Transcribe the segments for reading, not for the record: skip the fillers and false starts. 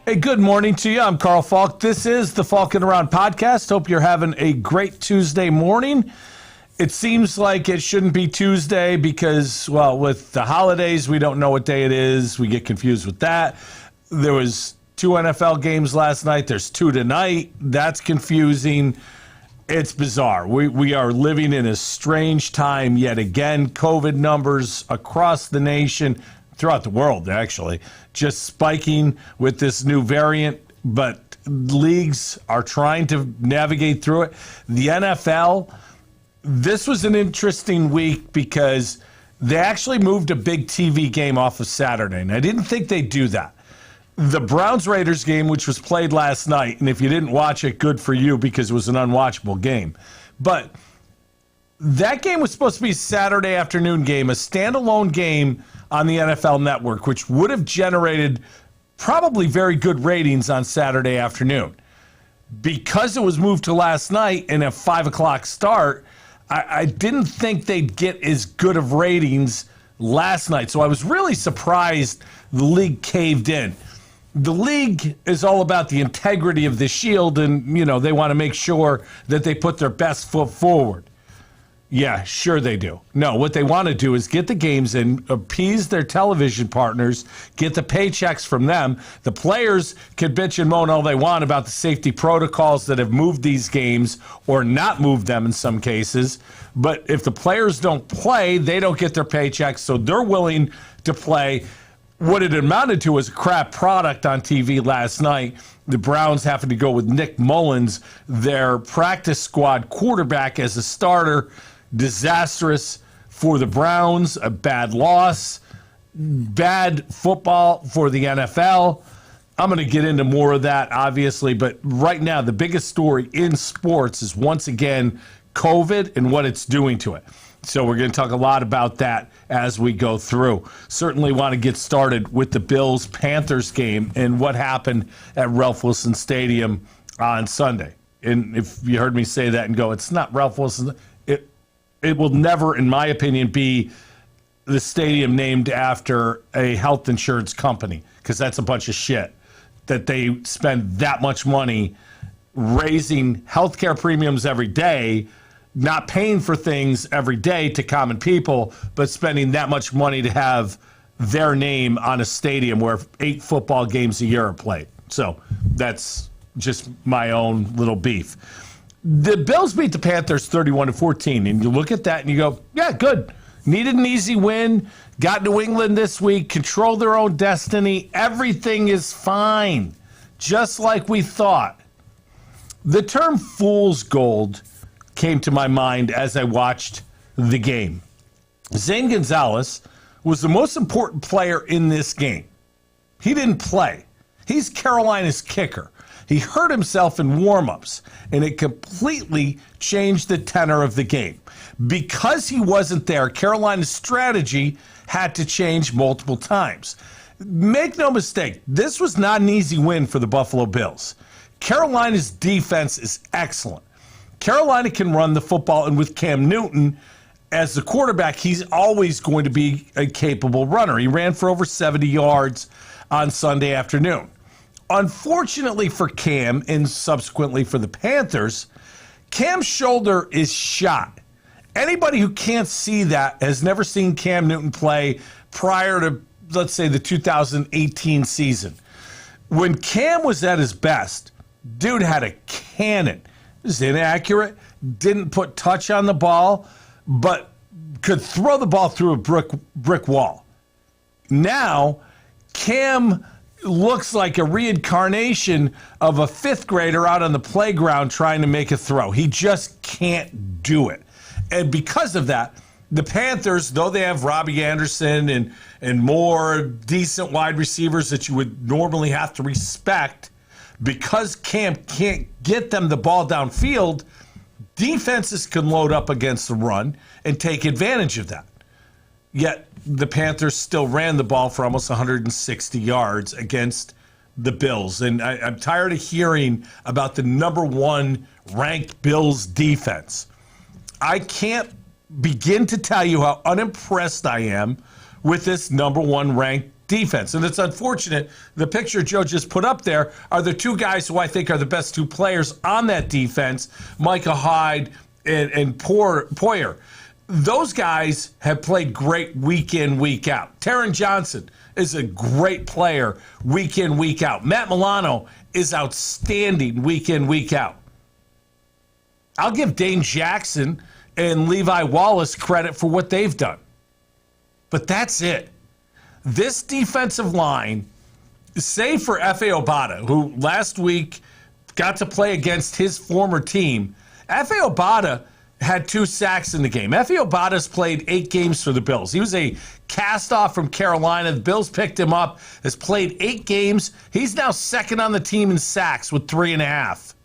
Hey, good morning to you. I'm Carl Falk. This is the Falkin Around podcast. Hope you're having a great Tuesday morning. It seems like it shouldn't be Tuesday because, well, with the holidays, we don't know what day it is. We get confused with that. There was 2 NFL games last night. There's 2 tonight. That's confusing. It's bizarre. We are living in a strange time yet again. COVID numbers across the nation, throughout the world, actually, just spiking with this new variant, but leagues are trying to navigate through it. The NFL, this was an interesting week because they actually moved a big TV game off of Saturday, and I didn't think they'd do that. The Browns-Raiders game, which was played last night, and if you didn't watch it, good for you because it was an unwatchable game. But that game was supposed to be a Saturday afternoon game, a standalone game on the NFL Network, which would have generated probably very good ratings on Saturday afternoon. Because it was moved to last night and a 5 o'clock start, I didn't think they'd get as good of ratings last night. So I was really surprised the league caved in. The league is all about the integrity of the shield, and, you know, they want to make sure that they put their best foot forward. Yeah, sure they do. No, what they want to do is get the games in, appease their television partners, get the paychecks from them. The players can bitch and moan all they want about the safety protocols that have moved these games or not moved them in some cases. But if the players don't play, they don't get their paychecks, so they're willing to play. What it amounted to was a crap product on TV last night. The Browns having to go with Nick Mullins, their practice squad quarterback, as a starter. Disastrous for the Browns, a bad loss, bad football for the NFL. I'm going to get into more of that, obviously, but right now the biggest story in sports is once again COVID and what it's doing to it. So we're going to talk a lot about that as we go through. Certainly want to get started with the Bills-Panthers game and what happened at Ralph Wilson Stadium on Sunday. And if you heard me say that and go, it's not Ralph Wilson, it will never, in my opinion, be the stadium named after a health insurance company, because that's a bunch of shit that they spend that much money raising healthcare premiums every day, not paying for things every day to common people, but spending that much money to have their name on a stadium where 8 football games a year are played. So that's just my own little beef. The Bills beat the Panthers 31-14, and you look at that and you go, yeah, good. Needed an easy win, got New England this week, controlled their own destiny. Everything is fine, just like we thought. The term fool's gold came to my mind as I watched the game. Zane Gonzalez was the most important player in this game. He didn't play. He's Carolina's kicker. He hurt himself in warm-ups, and it completely changed the tenor of the game. Because he wasn't there, Carolina's strategy had to change multiple times. Make no mistake, this was not an easy win for the Buffalo Bills. Carolina's defense is excellent. Carolina can run the football, and with Cam Newton as the quarterback, he's always going to be a capable runner. He ran for over 70 yards on Sunday afternoon. Unfortunately for Cam, and subsequently for the Panthers, Cam's shoulder is shot. Anybody who can't see that has never seen Cam Newton play prior to, let's say, the 2018 season. When Cam was at his best, dude had a cannon. It was inaccurate, didn't put touch on the ball, but could throw the ball through a brick wall. Now, Cam looks like a reincarnation of a 5th grader out on the playground trying to make a throw. He just can't do it. And because of that, the Panthers, though they have Robbie Anderson and more decent wide receivers that you would normally have to respect, because Cam can't get them the ball downfield, defenses can load up against the run and take advantage of that. Yet the Panthers still ran the ball for almost 160 yards against the Bills. And I'm tired of hearing about the number 1 ranked Bills defense. I can't begin to tell you how unimpressed I am with this number 1 ranked defense. And it's unfortunate. The picture Joe just put up there are the two guys who I think are the best two players on that defense, Micah Hyde and Poyer. Those guys have played great week in, week out. Taron Johnson is a great player week in, week out. Matt Milano is outstanding week in, week out. I'll give Dane Jackson and Levi Wallace credit for what they've done. But that's it. This defensive line, save for F.A. Obata, who last week got to play against his former team, F.A. Obata had 2 sacks in the game. F.A. Obata's played 8 games for the Bills. He was a cast-off from Carolina. The Bills picked him up, has played 8 games. He's now second on the team in sacks with 3.5.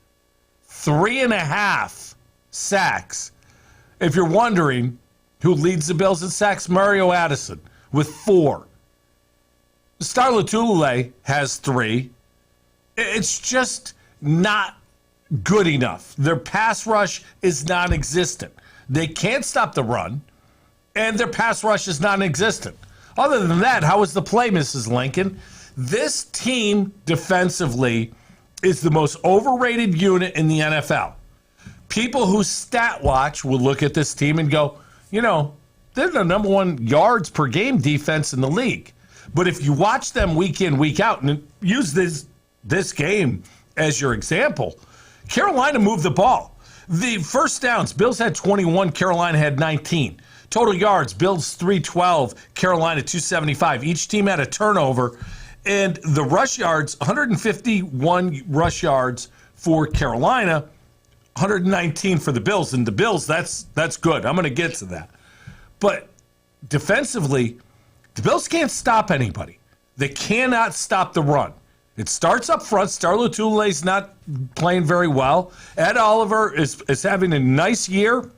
3.5 sacks. If you're wondering who leads the Bills in sacks, Mario Addison with 4. Star Lotulelei has 3. It's just not good enough. Their pass rush is non-existent. They can't stop the run, and their pass rush is non-existent. Other than that, how was the play, Mrs. Lincoln? This team defensively is the most overrated unit in the NFL. People who stat watch will look at this team and go, they're the number 1 yards per game defense in the league. But if you watch them week in, week out, and use this game as your example, Carolina moved the ball. The first downs, Bills had 21, Carolina had 19. Total yards, Bills 312, Carolina 275. Each team had a turnover. And the rush yards, 151 rush yards for Carolina, 119 for the Bills. And the Bills, that's good. I'm going to get to that. But defensively, the Bills can't stop anybody. They cannot stop the run. It starts up front. Star Lotulelei's not playing very well. Ed Oliver is having a nice year.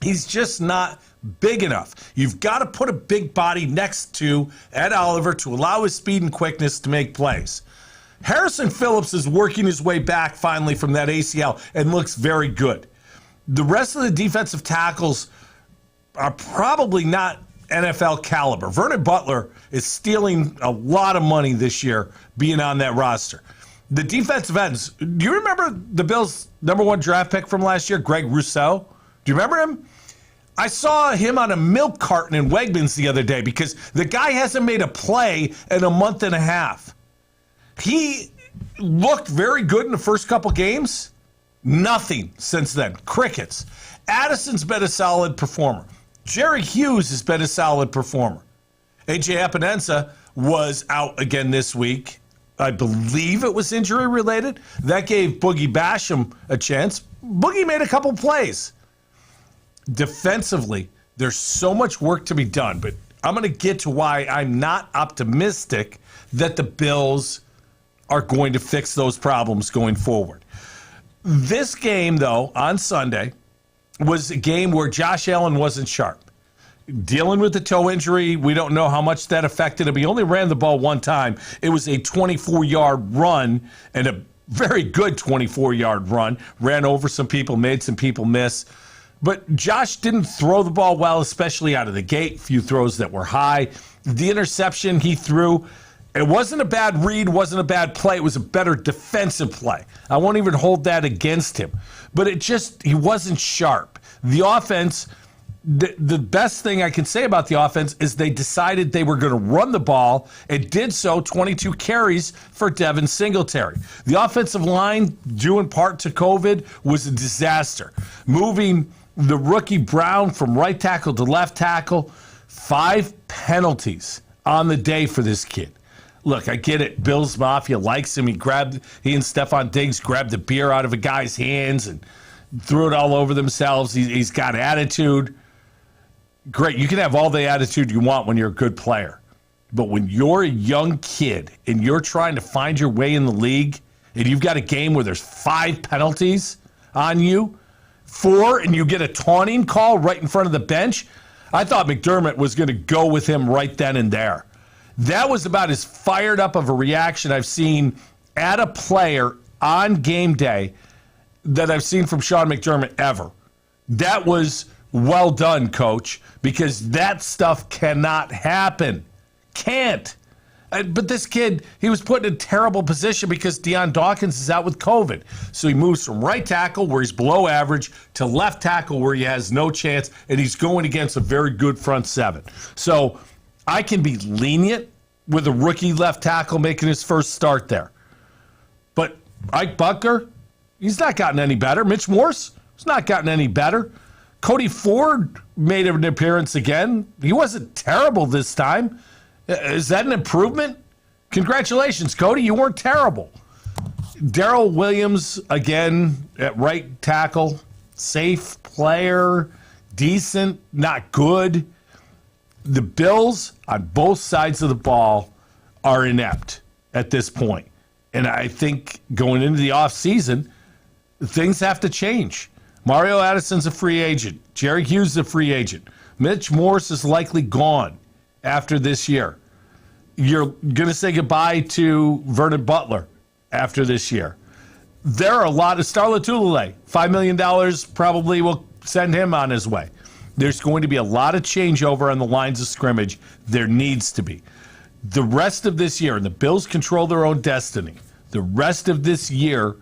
He's just not big enough. You've got to put a big body next to Ed Oliver to allow his speed and quickness to make plays. Harrison Phillips is working his way back finally from that ACL and looks very good. The rest of the defensive tackles are probably not NFL caliber. Vernon Butler is stealing a lot of money this year being on that roster. The defensive ends, do you remember the Bills' number 1 draft pick from last year, Greg Rousseau? Do you remember him? I saw him on a milk carton in Wegmans the other day because the guy hasn't made a play in a month and a half. He looked very good in the first couple games. Nothing since then. Crickets. Addison's been a solid performer. Jerry Hughes has been a solid performer. A.J. Epinesa was out again this week. I believe it was injury related. That gave Boogie Basham a chance. Boogie made a couple plays. Defensively, there's so much work to be done, but I'm going to get to why I'm not optimistic that the Bills are going to fix those problems going forward. This game, though, on Sunday, was a game where Josh Allen wasn't sharp. Dealing with the toe injury, we don't know how much that affected him. He only ran the ball 1 time. It was a 24-yard run and a very good 24-yard run. Ran over some people, made some people miss. But Josh didn't throw the ball well, especially out of the gate. Few throws that were high. The interception he threw, it wasn't a bad read, wasn't a bad play. It was a better defensive play. I won't even hold that against him. But he wasn't sharp. The offense, the best thing I can say about the offense is they decided they were going to run the ball and did so. 22 carries for Devin Singletary. The offensive line, due in part to COVID, was a disaster. Moving the rookie Brown from right tackle to left tackle, 5 penalties on the day for this kid. Look, I get it. Bills Mafia likes him. He and Stephon Diggs grabbed the beer out of a guy's hands and threw it all over themselves. He's got attitude. Great. You can have all the attitude you want when you're a good player. But when you're a young kid and you're trying to find your way in the league and you've got a game where there's 5 penalties on you, 4, and you get a taunting call right in front of the bench, I thought McDermott was going to go with him right then and there. That was about as fired up of a reaction I've seen at a player on game day that I've seen from Sean McDermott ever. That was well done, coach, because that stuff cannot happen. Can't. But this kid, he was put in a terrible position because Deion Dawkins is out with COVID. So he moves from right tackle, where he's below average, to left tackle, where he has no chance, and he's going against a very good front seven. So I can be lenient with a rookie left tackle making his first start there. But Ike Butker, he's not gotten any better. Mitch Morse, he's not gotten any better. Cody Ford made an appearance again. He wasn't terrible this time. Is that an improvement? Congratulations, Cody. You weren't terrible. Darrell Williams, again, at right tackle. Safe player. Decent, not good. The Bills on both sides of the ball are inept at this point. And I think going into the offseason, things have to change. Mario Addison's a free agent. Jerry Hughes is a free agent. Mitch Morse is likely gone after this year. You're going to say goodbye to Vernon Butler after this year. There are a lot of Starla Tulele, $5 million probably will send him on his way. There's going to be a lot of changeover on the lines of scrimmage. There needs to be. The rest of this year, and the Bills control their own destiny, the rest of this year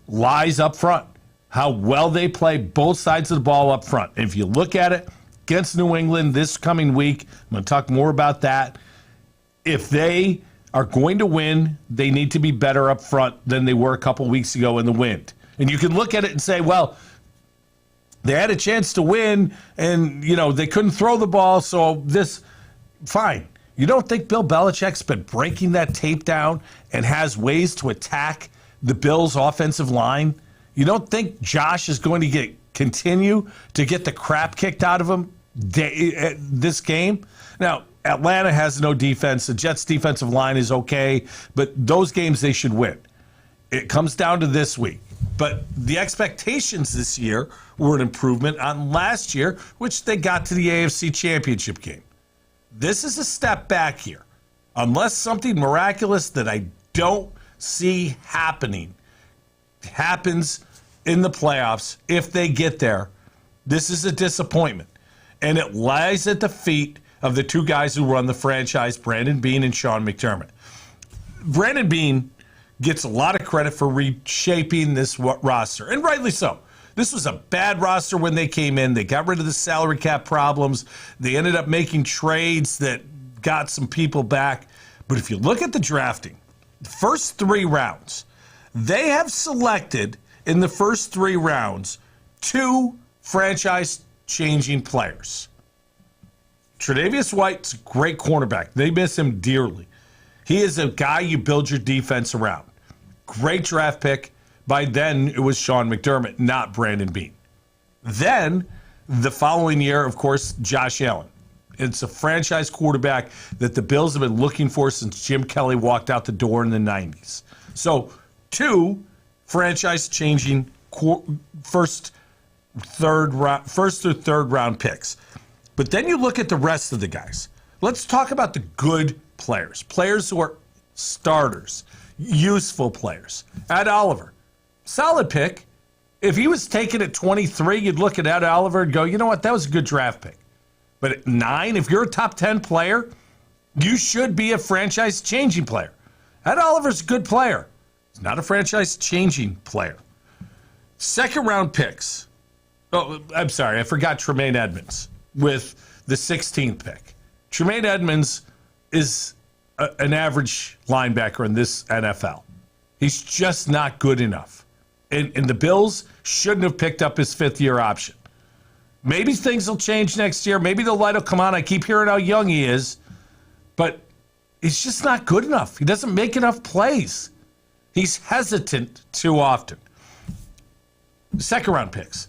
lies up front. How well they play both sides of the ball up front. And if you look at it against New England this coming week, I'm going to talk more about that. If they are going to win, they need to be better up front than they were a couple weeks ago in the wind. And you can look at it and say, well, they had a chance to win and, they couldn't throw the ball, so this, fine. You don't think Bill Belichick's been breaking that tape down and has ways to attack the Bills' offensive line? You don't think Josh is going to continue to get the crap kicked out of him this game? Now, Atlanta has no defense. The Jets' defensive line is okay, but those games they should win. It comes down to this week. But the expectations this year were an improvement on last year, which they got to the AFC Championship game. This is a step back here. Unless something miraculous that I don't see happens in the playoffs, if they get there, this is a disappointment. And it lies at the feet of the two guys who run the franchise, Brandon Beane and Sean McDermott. Brandon Beane gets a lot of credit for reshaping this roster, and rightly so. This was a bad roster when they came in. They got rid of the salary cap problems. They ended up making trades that got some people back. But if you look at the drafting, the first 3 rounds, they have selected in the first 3 rounds 2 franchise-changing players. Tre'Davious White's a great cornerback. They miss him dearly. He is a guy you build your defense around. Great draft pick. By then, it was Sean McDermott, not Brandon Beane. Then, the following year, of course, Josh Allen. It's a franchise quarterback that the Bills have been looking for since Jim Kelly walked out the door in the 90s. So, 2 franchise-changing first or third round picks. But then you look at the rest of the guys. Let's talk about the good players who are starters, useful players. Ed Oliver, solid pick. If he was taken at 23, you'd look at Ed Oliver and go, you know what, that was a good draft pick. But at 9, if you're a top 10 player, you should be a franchise-changing player. Ed Oliver's a good player. He's not a franchise-changing player. Second-round picks. Oh, I'm sorry, I forgot Tremaine Edmonds with the 16th pick. Tremaine Edmonds is an average linebacker in this NFL. He's just not good enough. And the Bills shouldn't have picked up his 5th-year option. Maybe things will change next year. Maybe the light will come on. I keep hearing how young he is. But he's just not good enough. He doesn't make enough plays. He's hesitant too often. Second-round picks.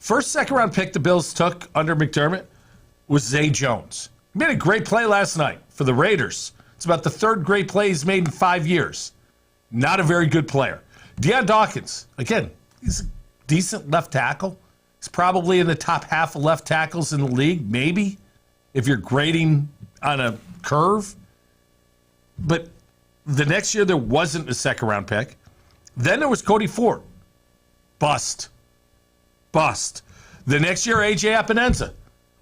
First second-round pick the Bills took under McDermott was Zay Jones. He made a great play last night for the Raiders. It's about the 3rd great play he's made in 5 years. Not a very good player. Deion Dawkins, again, he's a decent left tackle. He's probably in the top half of left tackles in the league, maybe, if you're grading on a curve. But the next year there wasn't a second-round pick. Then there was Cody Ford. Bust. The next year, A.J. Epineza.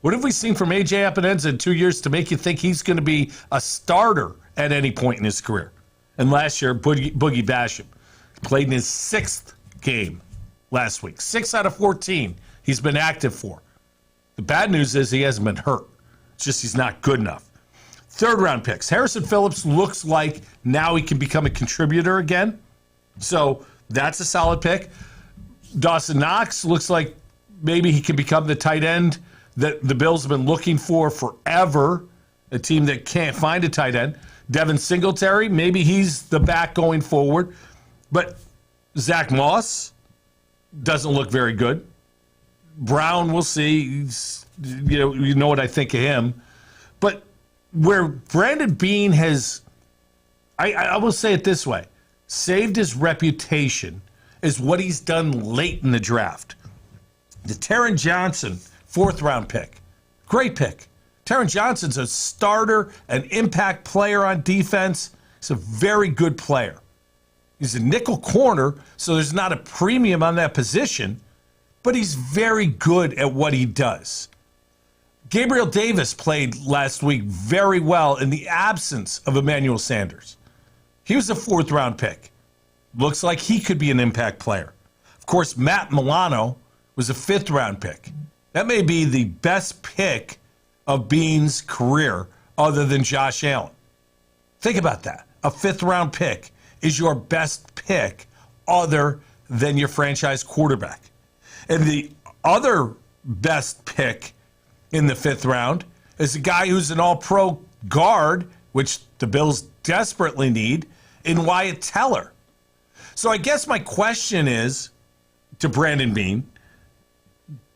What have we seen from A.J. Epineza in 2 years to make you think he's going to be a starter at any point in his career. And last year, Boogie Basham played in his 6th game last week. 6 out of 14 he's been active for. The bad news is he hasn't been hurt. It's just he's not good enough. 3rd-round picks. Harrison Phillips looks like now he can become a contributor again. So that's a solid pick. Dawson Knox looks like maybe he can become the tight end that the Bills have been looking for forever, a team that can't find a tight end. Devin Singletary, maybe he's the back going forward. But Zach Moss doesn't look very good. Brown, we'll see. You know what I think of him. But where Brandon Beane has, I will say it this way, saved his reputation is what he's done late in the draft. The Taron Johnson 4th-round pick. Great pick. Taron Johnson's a starter, an impact player on defense. He's a very good player. He's a nickel corner, so there's not a premium on that position, but he's very good at what he does. Gabriel Davis played last week very well in the absence of Emmanuel Sanders. He was a 4th-round pick. Looks like he could be an impact player. Of course, Matt Milano was a 5th-round pick. That may be the best pick of Beane's career other than Josh Allen. Think about that. A 5th-round pick is your best pick other than your franchise quarterback. And the other best pick in the 5th round is a guy who's an all-pro guard, which the Bills desperately need, in Wyatt Teller. So I guess my question is to Brandon Beane,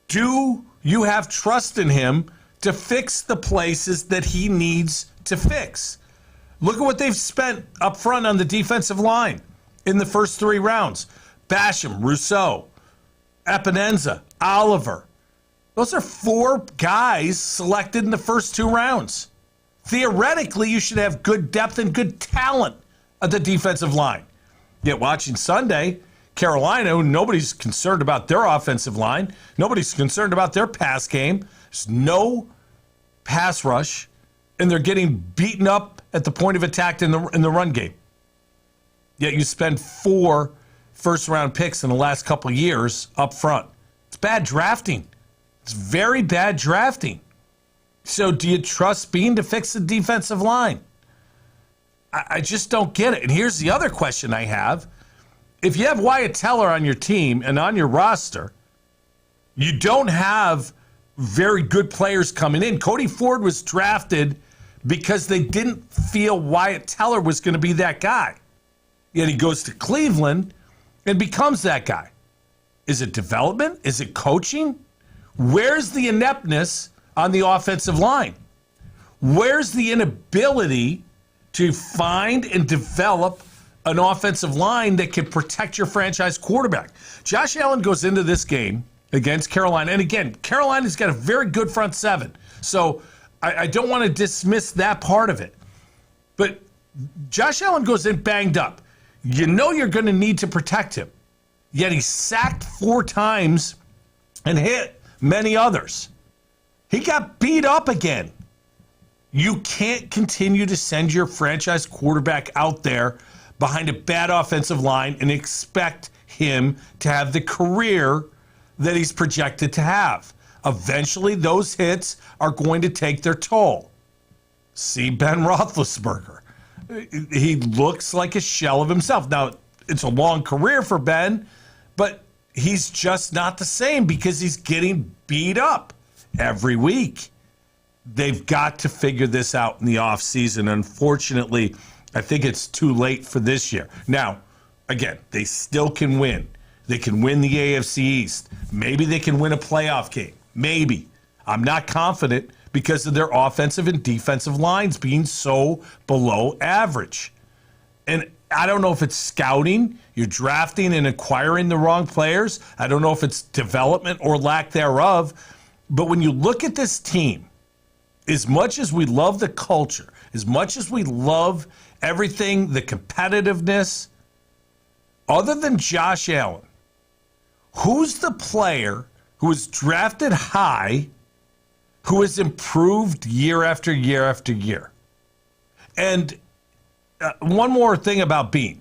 do you have trust in him to fix the places that he needs to fix? Look at what they've spent up front on the defensive line in the first 3 rounds. Basham, Rousseau, Epinenza, Oliver. Those are 4 guys selected in the first 2 rounds. Theoretically, you should have good depth and good talent at the defensive line. Yet watching Sunday, Carolina, nobody's concerned about their offensive line. Nobody's concerned about their pass game. There's no pass rush, and they're getting beaten up at the point of attack in the run game. Yet you spend 4 first-round picks in the last couple of years up front. It's bad drafting. It's very bad drafting. So do you trust Beane to fix the defensive line? I just don't get it. And here's the other question I have. If you have Wyatt Teller on your team and on your roster, you don't have very good players coming in. Cody Ford was drafted because they didn't feel Wyatt Teller was going to be that guy. Yet he goes to Cleveland and becomes that guy. Is it development? Is it coaching? Where's the ineptness on the offensive line? Where's the inability to find and develop an offensive line that can protect your franchise quarterback? Josh Allen goes into this game against Carolina. And again, Carolina's got a very good front 7. So I don't want to dismiss that part of it. But Josh Allen goes in banged up. You know you're going to need to protect him. Yet he's sacked 4 times and hit many others. He got beat up again. You can't continue to send your franchise quarterback out there behind a bad offensive line and expect him to have the career that he's projected to have. Eventually, those hits are going to take their toll. See Ben Roethlisberger. He looks like a shell of himself. Now, it's a long career for Ben, but he's just not the same because he's getting beat up every week. They've got to figure this out in the offseason. Unfortunately, I think it's too late for this year. Now, again, they still can win. They can win the AFC East. Maybe they can win a playoff game. Maybe. I'm not confident because of their offensive and defensive lines being so below average. And I don't know if it's scouting, you're drafting and acquiring the wrong players. I don't know if it's development or lack thereof. But when you look at this team, as much as we love the culture, as much as we love everything, the competitiveness, other than Josh Allen, who's the player who was drafted high who has improved year after year after year? And one more thing about Bean.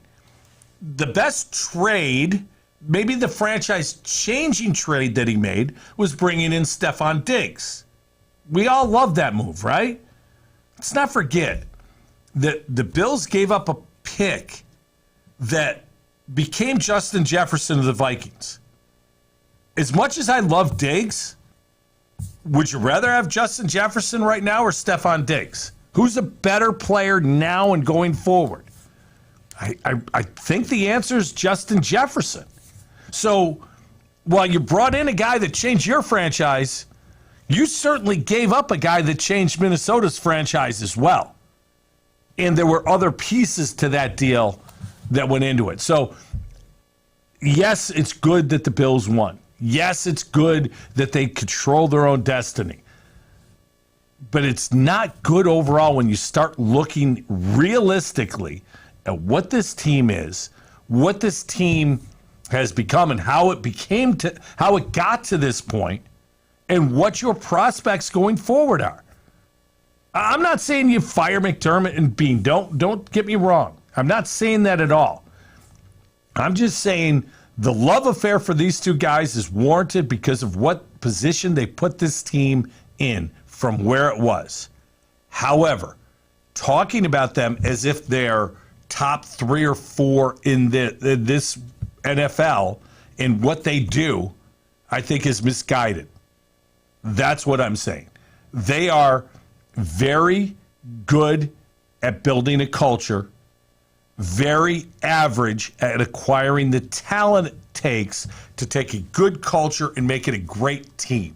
The best trade, maybe the franchise-changing trade that he made, was bringing in Stephon Diggs. We all love that move, right? Let's not forget that the Bills gave up a pick that became Justin Jefferson of the Vikings. As much as I love Diggs, would you rather have Justin Jefferson right now or Stephon Diggs? Who's a better player now and going forward? I think the answer is Justin Jefferson. So while you brought in a guy that changed your franchise, you certainly gave up a guy that changed Minnesota's franchise as well. And there were other pieces to that deal that went into it. So, yes, it's good that the Bills won. Yes, it's good that they control their own destiny. But it's not good overall when you start looking realistically at what this team is, what this team has become, and how it got to this point, and what your prospects going forward are. I'm not saying you fire McDermott and Bean. Don't get me wrong. I'm not saying that at all. I'm just saying the love affair for these two guys is warranted because of what position they put this team in from where it was. However, talking about them as if they're top 3 or 4 in this NFL in what they do, I think is misguided. That's what I'm saying. They are very good at building a culture, very average at acquiring the talent it takes to take a good culture and make it a great team.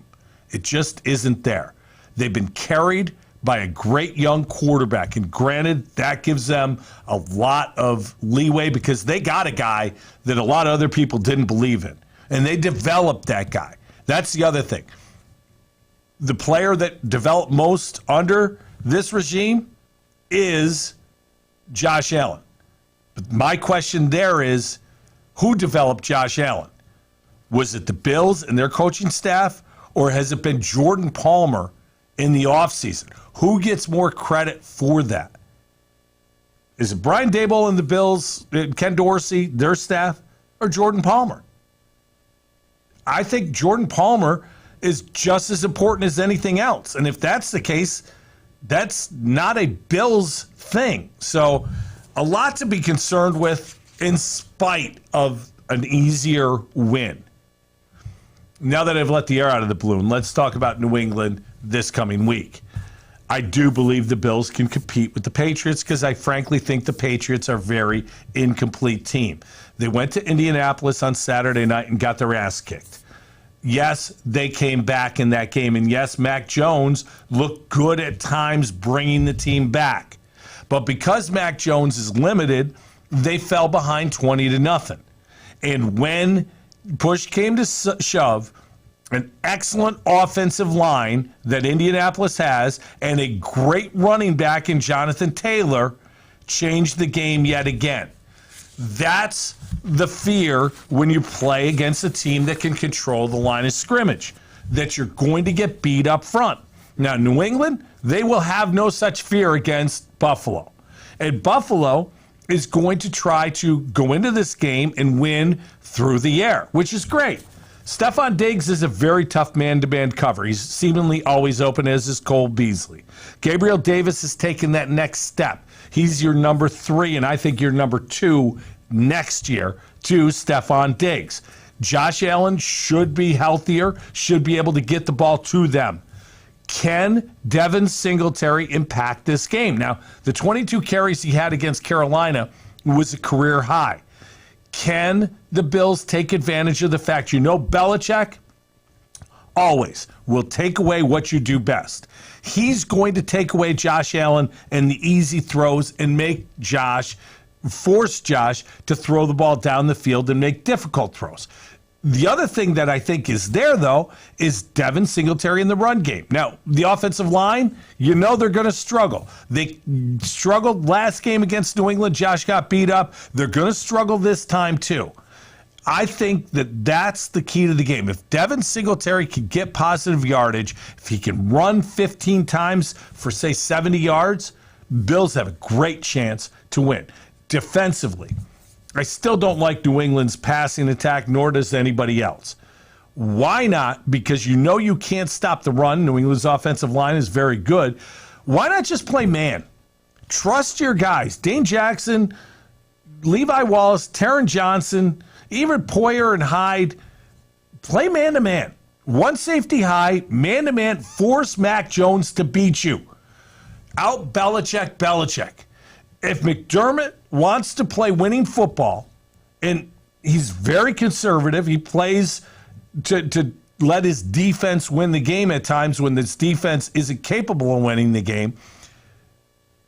It just isn't there. They've been carried by a great young quarterback, and granted, that gives them a lot of leeway because they got a guy that a lot of other people didn't believe in, and they developed that guy. That's the other thing. The player that developed most under this regime is Josh Allen. But my question there is, who developed Josh Allen? Was it the Bills and their coaching staff, or has it been Jordan Palmer in the offseason? Who gets more credit for that? Is it Brian Daboll and the Bills, Ken Dorsey, their staff, or Jordan Palmer? I think Jordan Palmer is just as important as anything else. And if that's the case, that's not a Bills thing. So a lot to be concerned with in spite of an easier win. Now that I've let the air out of the balloon, let's talk about New England this coming week. I do believe the Bills can compete with the Patriots because I frankly think the Patriots are a very incomplete team. They went to Indianapolis on Saturday night and got their ass kicked. Yes, they came back in that game, and yes, Mac Jones looked good at times bringing the team back. But because Mac Jones is limited, they fell behind 20-0. And when push came to shove, an excellent offensive line that Indianapolis has and a great running back in Jonathan Taylor changed the game yet again. That's the fear when you play against a team that can control the line of scrimmage, that you're going to get beat up front. Now, New England, they will have no such fear against Buffalo. And Buffalo is going to try to go into this game and win through the air, which is great. Stephon Diggs is a very tough man-to-man cover. He's seemingly always open, as is Cole Beasley. Gabriel Davis has taken that next step. He's your number 3, and I think your number 2 next year to Stephon Diggs. Josh Allen should be healthier, should be able to get the ball to them. Can Devin Singletary impact this game? Now, the 22 carries he had against Carolina was a career high. Can the Bills take advantage of the fact, Belichick always will take away what you do best. He's going to take away Josh Allen and the easy throws and force Josh to throw the ball down the field and make difficult throws. The other thing that I think is there, though, is Devin Singletary in the run game. Now, the offensive line, they're going to struggle. They struggled last game against New England. Josh got beat up. They're going to struggle this time, too. I think that that's the key to the game. If Devin Singletary can get positive yardage, if he can run 15 times for, say, 70 yards, Bills have a great chance to win. Defensively, I still don't like New England's passing attack, nor does anybody else. Why not? Because you can't stop the run. New England's offensive line is very good. Why not just play man? Trust your guys. Dane Jackson, Levi Wallace, Taron Johnson, even Poyer and Hyde. Play man-to-man. One safety high, man-to-man, force Mac Jones to beat you. Out Belichick. If McDermott wants to play winning football, and he's very conservative, he plays to let his defense win the game at times when this defense isn't capable of winning the game,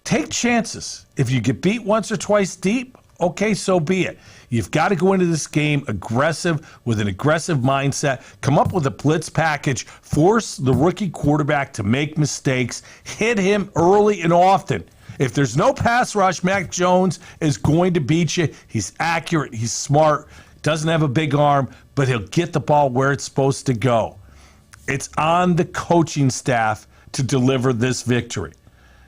take chances. If you get beat once or twice deep, okay, so be it. You've got to go into this game aggressive, with an aggressive mindset, come up with a blitz package, force the rookie quarterback to make mistakes, hit him early and often. If there's no pass rush, Mac Jones is going to beat you. He's accurate, he's smart, doesn't have a big arm, but he'll get the ball where it's supposed to go. It's on the coaching staff to deliver this victory.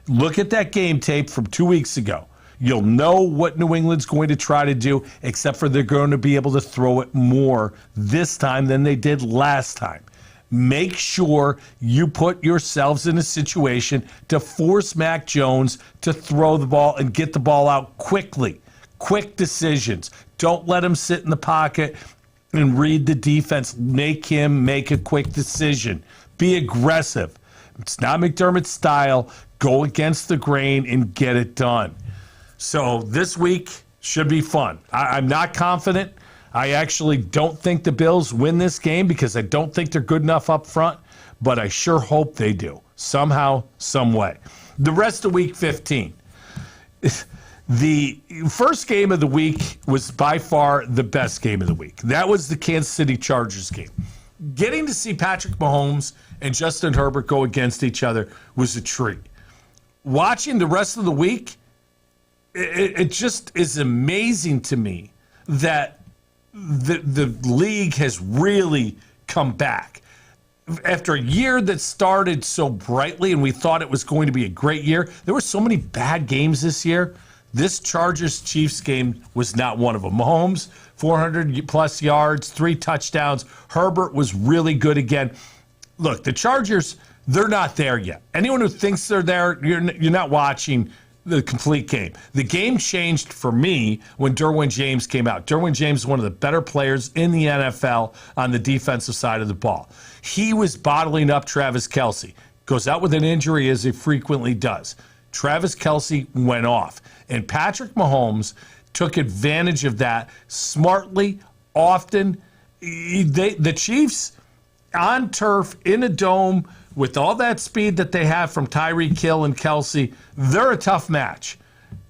Look at that game tape from 2 weeks ago. You'll know what New England's going to try to do, except for they're going to be able to throw it more this time than they did last time. Make sure you put yourselves in a situation to force Mac Jones to throw the ball and get the ball out quickly. Quick decisions. Don't let him sit in the pocket and read the defense. Make him make a quick decision. Be aggressive. It's not McDermott's style. Go against the grain and get it done. So this week should be fun. I'm not confident. I actually don't think the Bills win this game because I don't think they're good enough up front, but I sure hope they do, somehow, some way. The rest of Week 15. The first game of the week was by far the best game of the week. That was the Kansas City Chargers game. Getting to see Patrick Mahomes and Justin Herbert go against each other was a treat. Watching the rest of the week, it just is amazing to me that the league has really come back. After a year that started so brightly and we thought it was going to be a great year, there were so many bad games this year. This Chargers-Chiefs game was not one of them. Mahomes, 400-plus yards, 3 touchdowns. Herbert was really good again. Look, the Chargers, they're not there yet. Anyone who thinks they're there, you're not watching the complete game. The game changed for me when Derwin James came out. Derwin James is one of the better players in the NFL on the defensive side of the ball. He was bottling up Travis Kelce. Goes out with an injury as he frequently does. Travis Kelce went off. And Patrick Mahomes took advantage of that smartly, often. The Chiefs on turf, in a dome, with all that speed that they have from Tyreek Hill and Kelce, they're a tough match.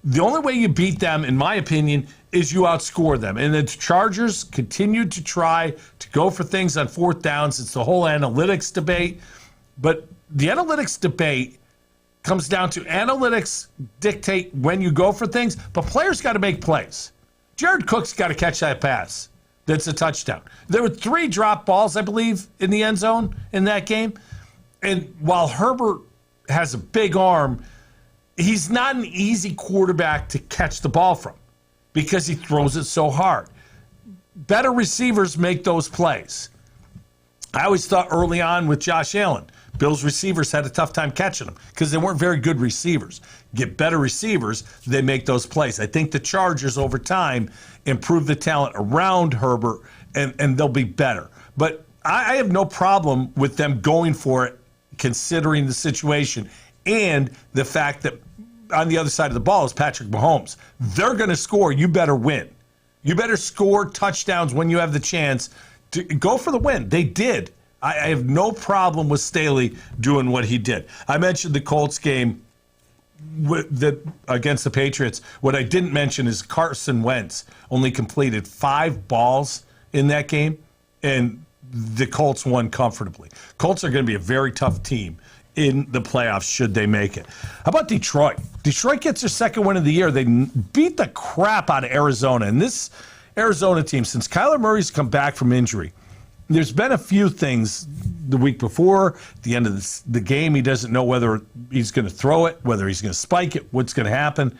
The only way you beat them, in my opinion, is you outscore them. And the Chargers continued to try to go for things on fourth downs. It's the whole analytics debate. But the analytics debate comes down to analytics dictate when you go for things, but players got to make plays. Jared Cook's got to catch that pass. That's a touchdown. There were 3 drop balls, I believe, in the end zone in that game. And while Herbert has a big arm, he's not an easy quarterback to catch the ball from because he throws it so hard. Better receivers make those plays. I always thought early on with Josh Allen, Bills receivers had a tough time catching them because they weren't very good receivers. Get better receivers, they make those plays. I think the Chargers over time improve the talent around Herbert, and they'll be better. But I have no problem with them going for it, considering the situation and the fact that on the other side of the ball is Patrick Mahomes. They're going to score. You better win. You better score touchdowns when you have the chance to go for the win. They did. I have no problem with Staley doing what he did. I mentioned the Colts game against the Patriots. What I didn't mention is Carson Wentz only completed 5 balls in that game, and the Colts won comfortably. Colts are going to be a very tough team in the playoffs should they make it. How about Detroit? Detroit gets their second win of the year. They beat the crap out of Arizona. And this Arizona team, since Kyler Murray's come back from injury, There's been a few things the week before, at the end of the game, he doesn't know whether he's going to throw it, whether he's going to spike it, what's going to happen.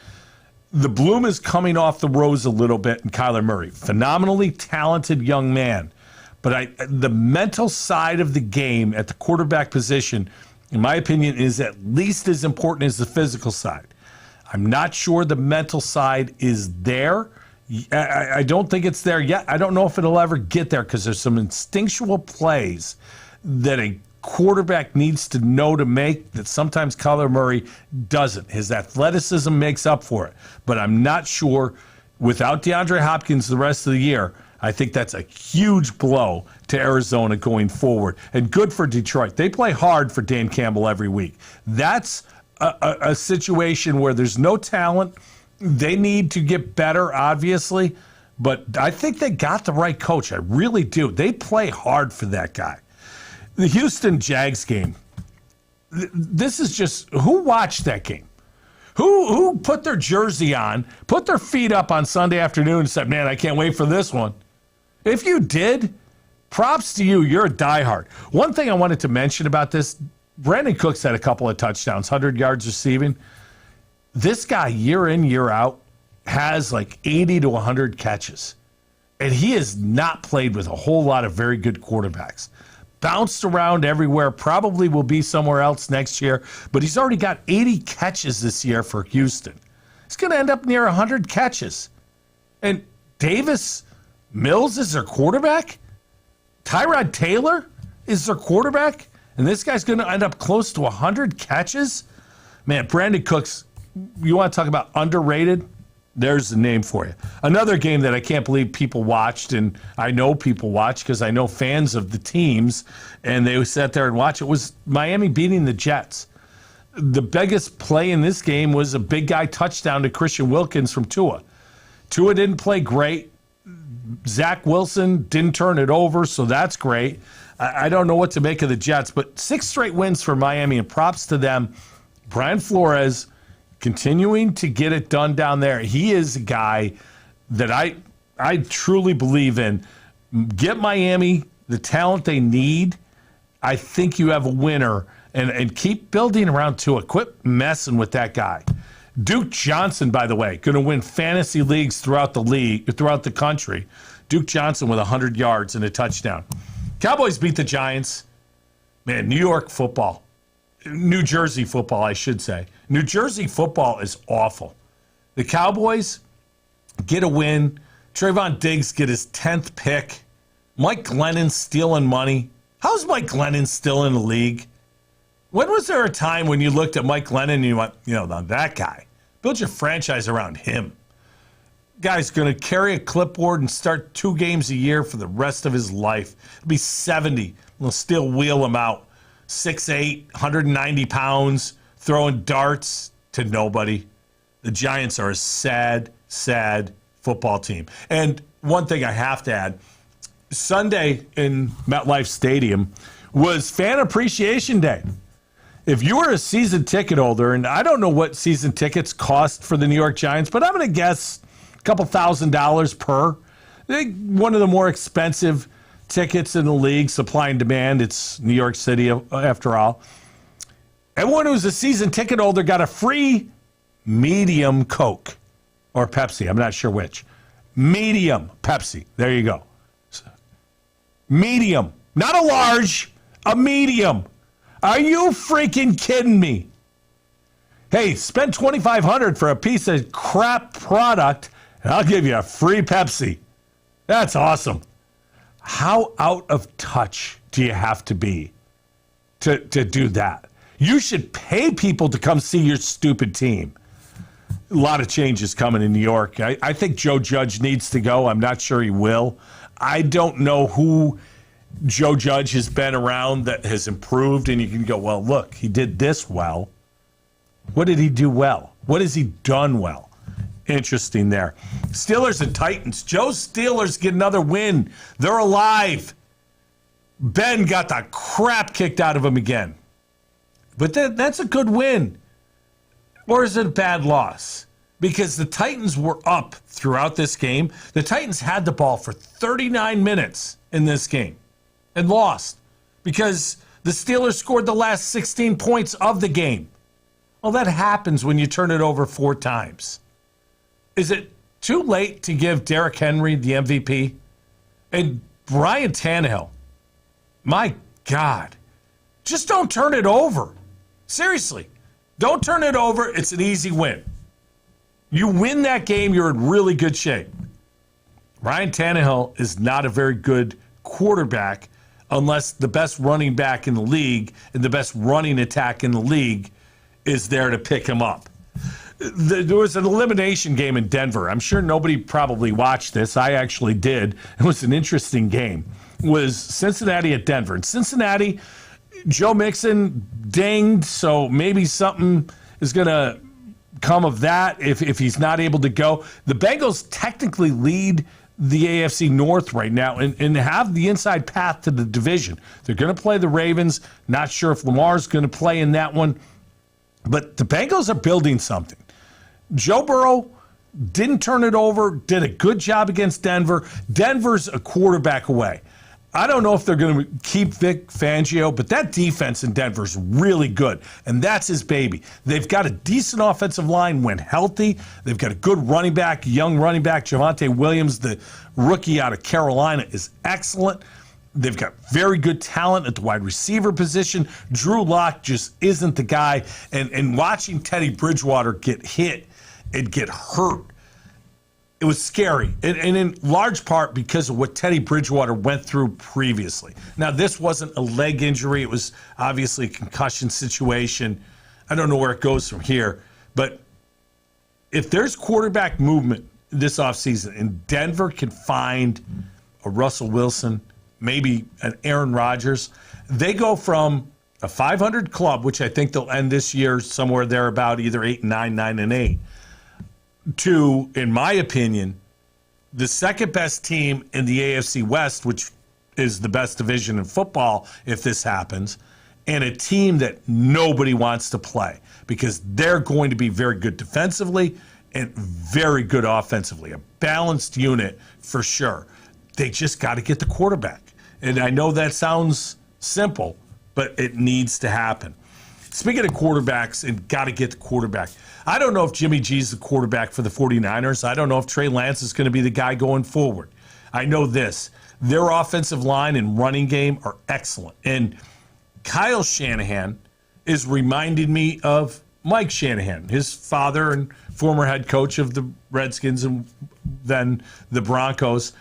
The bloom is coming off the rose a little bit in Kyler Murray. Phenomenally talented young man. But the mental side of the game at the quarterback position, in my opinion, is at least as important as the physical side. I'm not sure the mental side is there. I don't think it's there yet. I don't know if it'll ever get there because there's some instinctual plays that a quarterback needs to know to make that sometimes Kyler Murray doesn't. His athleticism makes up for it. But I'm not sure without DeAndre Hopkins the rest of the year, I think that's a huge blow to Arizona going forward. And good for Detroit. They play hard for Dan Campbell every week. That's a situation where there's no talent. They need to get better, obviously. But I think they got the right coach. I really do. They play hard for that guy. The Houston Jags game, this is just, who watched that game? Who put their jersey on, put their feet up on Sunday afternoon and said, man, I can't wait for this one? If you did, props to you. You're a diehard. One thing I wanted to mention about this, Brandon Cooks had a couple of touchdowns, 100 yards receiving. This guy, year in, year out, has like 80 to 100 catches. And he has not played with a whole lot of very good quarterbacks. Bounced around everywhere, probably will be somewhere else next year, but he's already got 80 catches this year for Houston. He's going to end up near 100 catches. And Davis Mills is their quarterback? Tyrod Taylor is their quarterback? And this guy's going to end up close to 100 catches? Man, Brandon Cooks, you want to talk about underrated? There's the name for you. Another game that I can't believe people watched, and I know people watched because I know fans of the teams, and they sat there and watched it, was Miami beating the Jets. The biggest play in this game was a big guy touchdown to Christian Wilkins from Tua. Tua didn't play great. Zach Wilson didn't turn it over, so that's great. I don't know what to make of the Jets, but 6 straight wins for Miami, and props to them. Brian Flores continuing to get it done down there. He is a guy that I truly believe in. Get Miami the talent they need. I think you have a winner, and keep building around Tua. Quit messing with that guy. Duke Johnson, by the way, going to win fantasy leagues throughout the country. Duke Johnson with 100 yards and a touchdown. Cowboys beat the Giants. Man, New Jersey football, I should say. New Jersey football is awful. The Cowboys get a win. Trayvon Diggs get his 10th pick. Mike Glennon stealing money. How's Mike Glennon still in the league? When was there a time when you looked at Mike Glennon and you went, that guy, build your franchise around him. Guy's going to carry a clipboard and start 2 games a year for the rest of his life. He'll be 70. We'll still wheel him out. 6'8", 190 pounds, throwing darts to nobody. The Giants are a sad, sad football team. And one thing I have to add, Sunday in MetLife Stadium was Fan Appreciation Day. If you were a season ticket holder, and I don't know what season tickets cost for the New York Giants, but I'm going to guess a couple $1,000s per. I think one of the more expensive tickets in the league, supply and demand. It's New York City after all. Everyone who's a season ticket holder got a free medium Coke or Pepsi. I'm not sure which. Medium Pepsi. There you go. Medium. Not a large, a medium. Are you freaking kidding me? Hey, spend $2,500 for a piece of crap product, and I'll give you a free Pepsi. That's awesome. How out of touch do you have to be to do that? You should pay people to come see your stupid team. A lot of changes coming in New York. I think Joe Judge needs to go. I'm not sure he will. I don't know who Joe Judge has been around that has improved, and you can go, well, look, he did this well. What did he do well? What has he done well? Interesting there. Steelers and Titans. Joe's Steelers get another win. They're alive. Ben got the crap kicked out of him again. But that's a good win. Or is it a bad loss? Because the Titans were up throughout this game. The Titans had the ball for 39 minutes in this game. and lost because the Steelers scored the last 16 points of the game. Well, that happens when you turn it over 4 times. Is it too late to give Derrick Henry the MVP? And Ryan Tannehill, my God, just don't turn it over. Seriously, don't turn it over. It's an easy win. You win that game, you're in really good shape. Ryan Tannehill is not a very good quarterback unless the best running back in the league and the best running attack in the league is there to pick him up. There was an elimination game in Denver. I'm sure nobody probably watched this. I actually did. It was an interesting game. It was Cincinnati at Denver. In Cincinnati, Joe Mixon dinged, so maybe something is going to come of that if he's not able to go. The Bengals technically lead the AFC North right now and have the inside path to the division. They're going to play the Ravens. Not sure if Lamar's going to play in that one. But the Bengals are building something. Joe Burrow didn't turn it over, did a good job against Denver. Denver's a quarterback away. I don't know if they're going to keep Vic Fangio, but that defense in Denver's really good, and that's his baby. They've got a decent offensive line when healthy. They've got a good running back, young running back. Javonte Williams, the rookie out of Carolina, is excellent. They've got very good talent at the wide receiver position. Drew Lock just isn't the guy. And watching Teddy Bridgewater get hit and get hurt, it was scary. And in large part because of what Teddy Bridgewater went through previously. Now, this wasn't a leg injury. It was obviously a concussion situation. I don't know where it goes from here. But if there's quarterback movement this offseason and Denver can find a Russell Wilson, maybe an Aaron Rodgers, they go from a 500 club, which I think they'll end this year somewhere there about either 8-9, 9-8, to, in my opinion, the second best team in the AFC West, which is the best division in football if this happens, and a team that nobody wants to play because they're going to be very good defensively and very good offensively. A balanced unit for sure. They just got to get the quarterback. And I know that sounds simple, but it needs to happen. Speaking of quarterbacks and got to get the quarterback, I don't know if Jimmy G's the quarterback for the 49ers. I don't know if Trey Lance is going to be the guy going forward. I know this. Their offensive line and running game are excellent. And Kyle Shanahan is reminding me of Mike Shanahan, his father and former head coach of the Redskins and then the Broncos.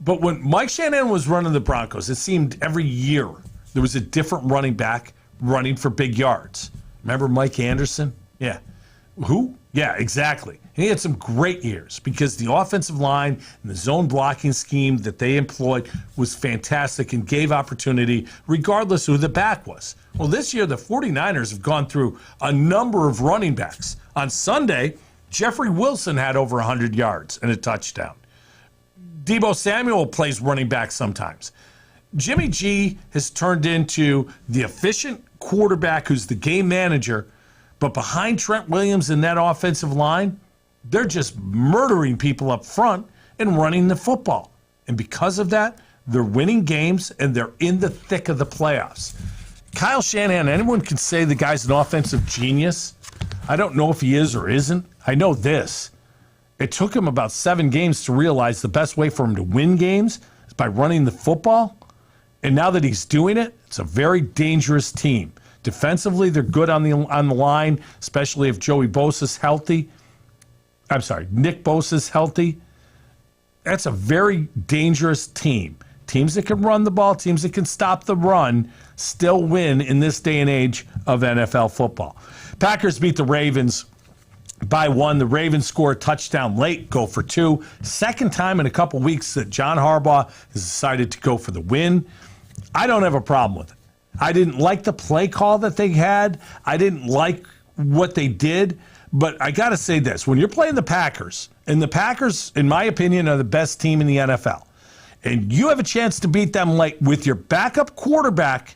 But when Mike Shanahan was running the Broncos, it seemed every year there was a different running back running for big yards. Remember Mike Anderson? Yeah. Who? Yeah, exactly. And he had some great years because the offensive line and the zone blocking scheme that they employed was fantastic and gave opportunity regardless who the back was. Well, this year the 49ers have gone through a number of running backs. On Sunday, Jeffrey Wilson had over 100 yards and a touchdown. Deebo Samuel plays running back sometimes. Jimmy G has turned into the efficient quarterback who's the game manager, but behind Trent Williams and that offensive line, they're just murdering people up front and running the football. And because of that, they're winning games and they're in the thick of the playoffs. Kyle Shanahan, anyone can say the guy's an offensive genius. I don't know if he is or isn't. I know this. It took him about 7 games to realize the best way for him to win games is by running the football. And now that he's doing it, it's a very dangerous team. Defensively, they're good on the line, especially if Nick Bosa's healthy. That's a very dangerous team. Teams that can run the ball, teams that can stop the run, still win in this day and age of NFL football. Packers beat the Ravens by 1. The Ravens score a touchdown late, go for 2. Second time in a couple weeks that John Harbaugh has decided to go for the win. I don't have a problem with it. I didn't like the play call that they had. I didn't like what they did. But I got to say this. When you're playing the Packers, and the Packers, in my opinion, are the best team in the NFL, and you have a chance to beat them late with your backup quarterback,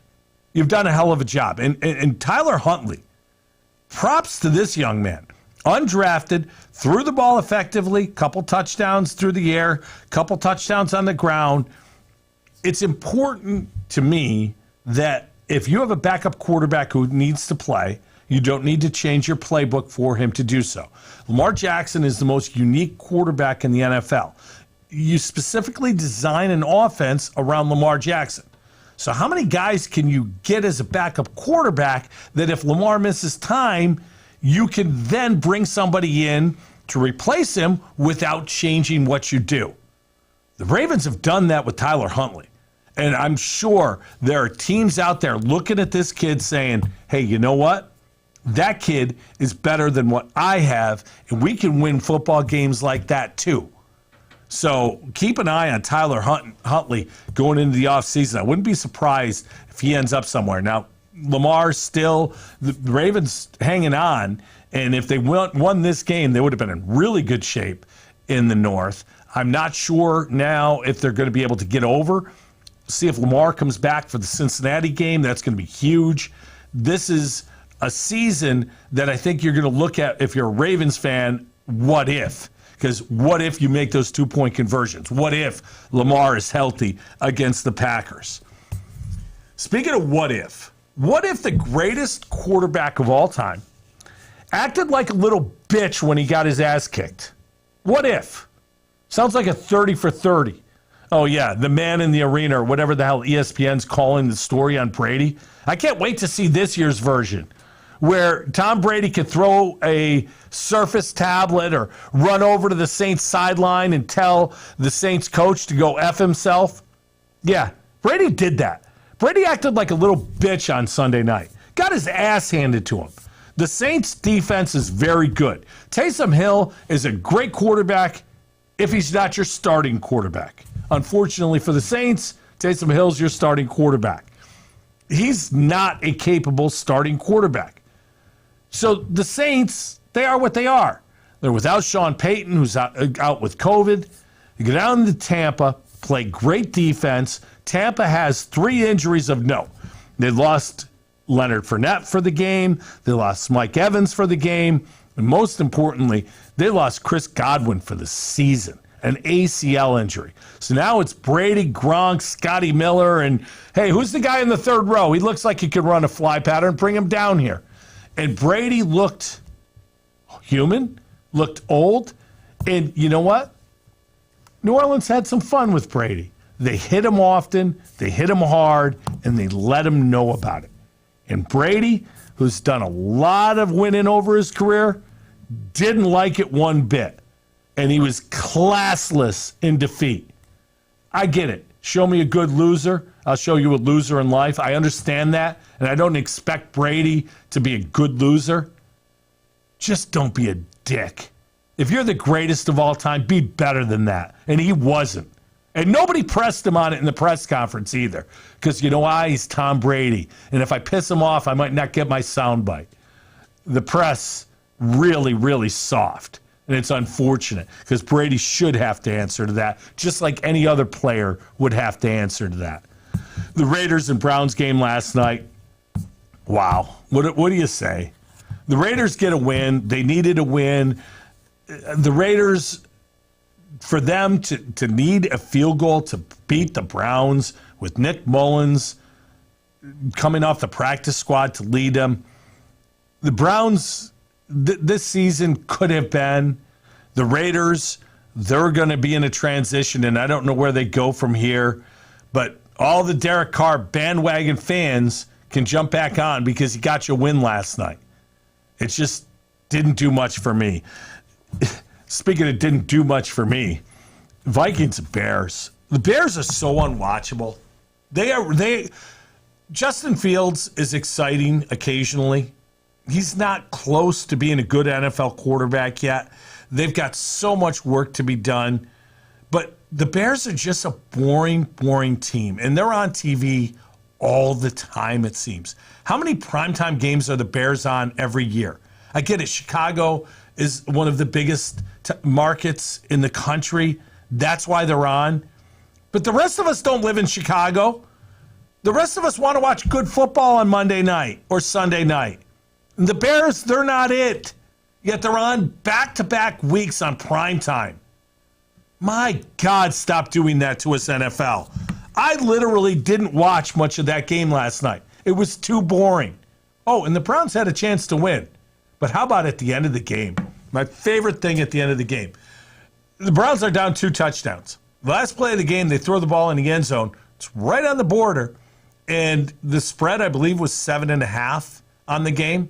you've done a hell of a job. And Tyler Huntley, props to this young man. Undrafted, threw the ball effectively, couple touchdowns through the air, couple touchdowns on the ground. it's important to me that if you have a backup quarterback who needs to play, you don't need to change your playbook for him to do so. Lamar Jackson is the most unique quarterback in the NFL. You specifically design an offense around Lamar Jackson. So how many guys can you get as a backup quarterback that if Lamar misses time, you can then bring somebody in to replace him without changing what you do? The Ravens have done that with Tyler Huntley. And I'm sure there are teams out there looking at this kid saying, hey, you know what? That kid is better than what I have, and we can win football games like that too. So keep an eye on Tyler Huntley going into the offseason. I wouldn't be surprised if he ends up somewhere. Now, Lamar still, the Ravens hanging on, and if they won this game, they would have been in really good shape in the North. I'm not sure now if they're going to be able to get over. See if Lamar comes back for the Cincinnati game. That's going to be huge. This is a season that I think you're going to look at, if you're a Ravens fan, what if? Because what if you make those 2-point conversions? What if Lamar is healthy against the Packers? Speaking of what if the greatest quarterback of all time acted like a little bitch when he got his ass kicked? What if? Sounds like a 30 for 30. Oh, yeah, the man in the arena, or whatever the hell ESPN's calling the story on Brady. I can't wait to see this year's version, where Tom Brady could throw a Surface tablet or run over to the Saints sideline and tell the Saints coach to go F himself. Yeah, Brady did that. Brady acted like a little bitch on Sunday night. Got his ass handed to him. The Saints defense is very good. Taysom Hill is a great quarterback if he's not your starting quarterback. Unfortunately for the Saints, Taysom Hill's your starting quarterback. He's not a capable starting quarterback. So the Saints, they are what they are. They're without Sean Payton, who's out with COVID. You go down to Tampa, play great defense. Tampa has 3 injuries of note. They lost Leonard Fournette for the game. They lost Mike Evans for the game. And most importantly, they lost Chris Godwin for the season, an ACL injury. So now it's Brady, Gronk, Scotty Miller, and hey, who's the guy in the third row? He looks like he could run a fly pattern. Bring him down here. And Brady looked human, looked old, and you know what? New Orleans had some fun with Brady. They hit him often, they hit him hard, and they let him know about it. And Brady, who's done a lot of winning over his career, didn't like it one bit. And he was classless in defeat. I get it. Show me a good loser, I'll show you a loser in life. I understand that, and I don't expect Brady to be a good loser. Just don't be a dick. If you're the greatest of all time, be better than that. And he wasn't. And nobody pressed him on it in the press conference either. Because you know why? He's Tom Brady. And if I piss him off, I might not get my soundbite. The press really, really soft. And it's unfortunate because Brady should have to answer to that, just like any other player would have to answer to that. The Raiders and Browns game last night, wow. What do you say? The Raiders get a win. They needed a win. The Raiders, for them to need a field goal to beat the Browns with Nick Mullins coming off the practice squad to lead them, the Browns this season could have been. The Raiders, they're going to be in a transition, and I don't know where they go from here. But all the Derek Carr bandwagon fans can jump back on because he got you a win last night. It just didn't do much for me. Speaking of didn't do much for me, Vikings and Bears. The Bears are so unwatchable. Justin Fields is exciting occasionally. He's not close to being a good NFL quarterback yet. They've got so much work to be done. But the Bears are just a boring, boring team. And they're on TV all the time, it seems. How many primetime games are the Bears on every year? I get it. Chicago is one of the biggest markets in the country. That's why they're on. But the rest of us don't live in Chicago. The rest of us want to watch good football on Monday night or Sunday night. The Bears, they're not it. Yet they're on back-to-back weeks on prime time. My God, stop doing that to us, NFL. I literally didn't watch much of that game last night. It was too boring. Oh, and the Browns had a chance to win. But how about at the end of the game? My favorite thing at the end of the game. The Browns are down 2 touchdowns. The last play of the game, they throw the ball in the end zone. It's right on the border. And the spread, I believe, was 7.5 on the game.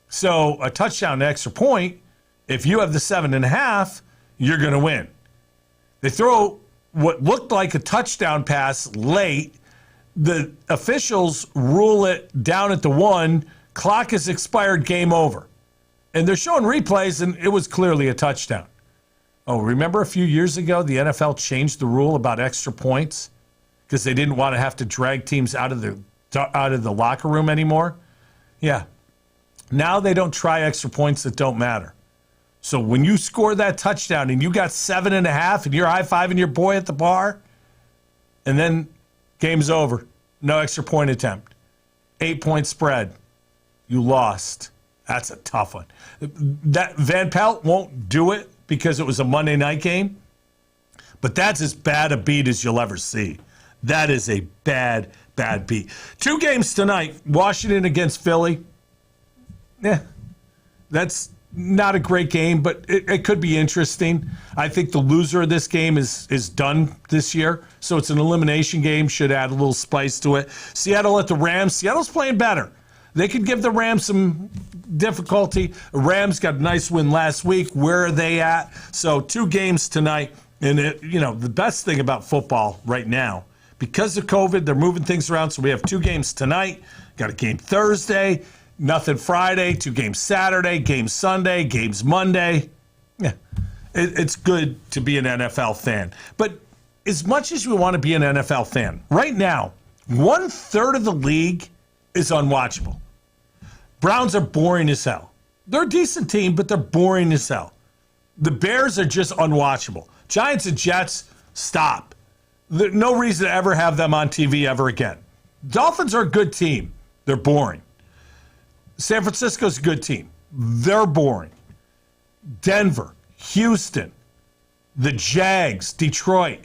So a touchdown, an extra point, if you have the 7.5, you're going to win. They throw what looked like a touchdown pass late. The officials rule it down at the 1. Clock is expired, game over. And they're showing replays, and it was clearly a touchdown. Oh, remember a few years ago, the NFL changed the rule about extra points because they didn't want to have to drag teams out of the locker room anymore? Yeah. Now they don't try extra points that don't matter. So when you score that touchdown and you got 7.5 and you're high-fiving your boy at the bar, and then game's over, no extra point attempt, 8-point spread, you lost. That's a tough one. That Van Pelt won't do it because it was a Monday night game, but that's as bad a beat as you'll ever see. That is a bad, bad beat. 2 games tonight, Washington against Philly. Yeah, that's not a great game, but it could be interesting. I think the loser of this game is done this year, so it's an elimination game, should add a little spice to it. Seattle at the Rams. Seattle's playing better. They could give the Rams some difficulty. Rams got a nice win last week. Where are they at? So 2 games tonight. And, the best thing about football right now, because of COVID, they're moving things around. So we have 2 games tonight. Got a game Thursday. Nothing Friday. 2 games Saturday. Games Sunday. Games Monday. Yeah, it's good to be an NFL fan. But as much as we want to be an NFL fan, right now, 1/3 of the league is unwatchable. Browns are boring as hell. They're a decent team, but they're boring as hell. The Bears are just unwatchable. Giants and Jets, stop. There's no reason to ever have them on TV ever again. Dolphins are a good team. They're boring. San Francisco's a good team. They're boring. Denver, Houston, the Jags, Detroit.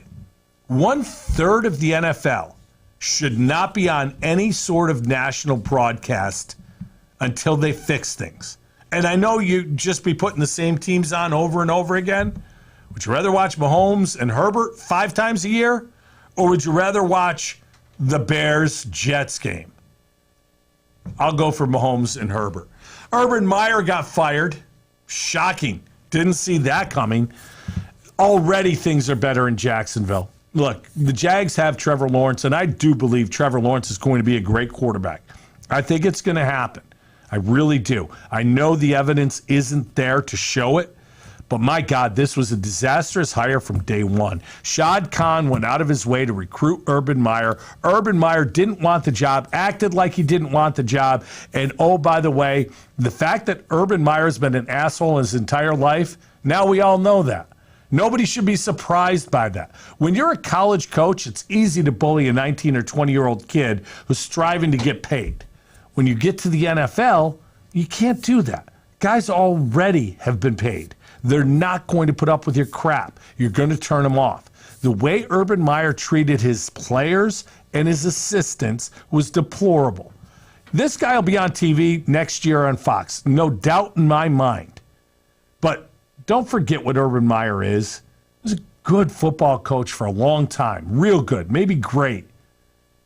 1/3 of the NFL should not be on any sort of national broadcast until they fix things. And I know you just be putting the same teams on over and over again. Would you rather watch Mahomes and Herbert 5 times a year? Or would you rather watch the Bears-Jets game? I'll go for Mahomes and Herbert. Urban Meyer got fired. Shocking. Didn't see that coming. Already things are better in Jacksonville. Look, the Jags have Trevor Lawrence, and I do believe Trevor Lawrence is going to be a great quarterback. I think it's going to happen. I really do. I know the evidence isn't there to show it, but my God, this was a disastrous hire from day one. Shad Khan went out of his way to recruit Urban Meyer. Urban Meyer didn't want the job, acted like he didn't want the job. And oh, by the way, the fact that Urban Meyer's been an asshole his entire life, now we all know that. Nobody should be surprised by that. When you're a college coach, it's easy to bully a 19 or 20-year-old kid who's striving to get paid. When you get to the NFL, you can't do that. Guys already have been paid. They're not going to put up with your crap. You're going to turn them off. The way Urban Meyer treated his players and his assistants was deplorable. This guy will be on TV next year on Fox, no doubt in my mind. But don't forget what Urban Meyer is. He was a good football coach for a long time. Real good, maybe great.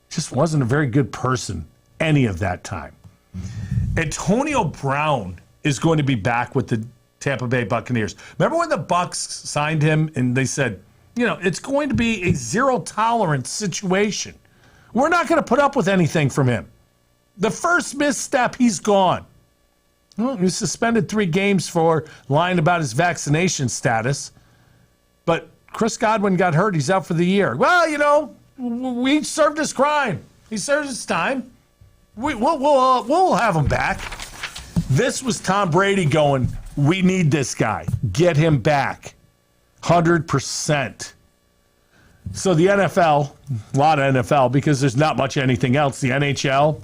Just wasn't a very good person any of that time. Antonio Brown is going to be back with the Tampa Bay Buccaneers. Remember when the Bucs signed him and they said, it's going to be a zero-tolerance situation. We're not going to put up with anything from him. The first misstep, he's gone. Well, he was suspended 3 games for lying about his vaccination status. But Chris Godwin got hurt. He's out for the year. Well, we served his crime. He served his time. We'll have him back. This was Tom Brady going, we need this guy. Get him back. 100%. So the NFL, a lot of NFL, because there's not much anything else. The NHL,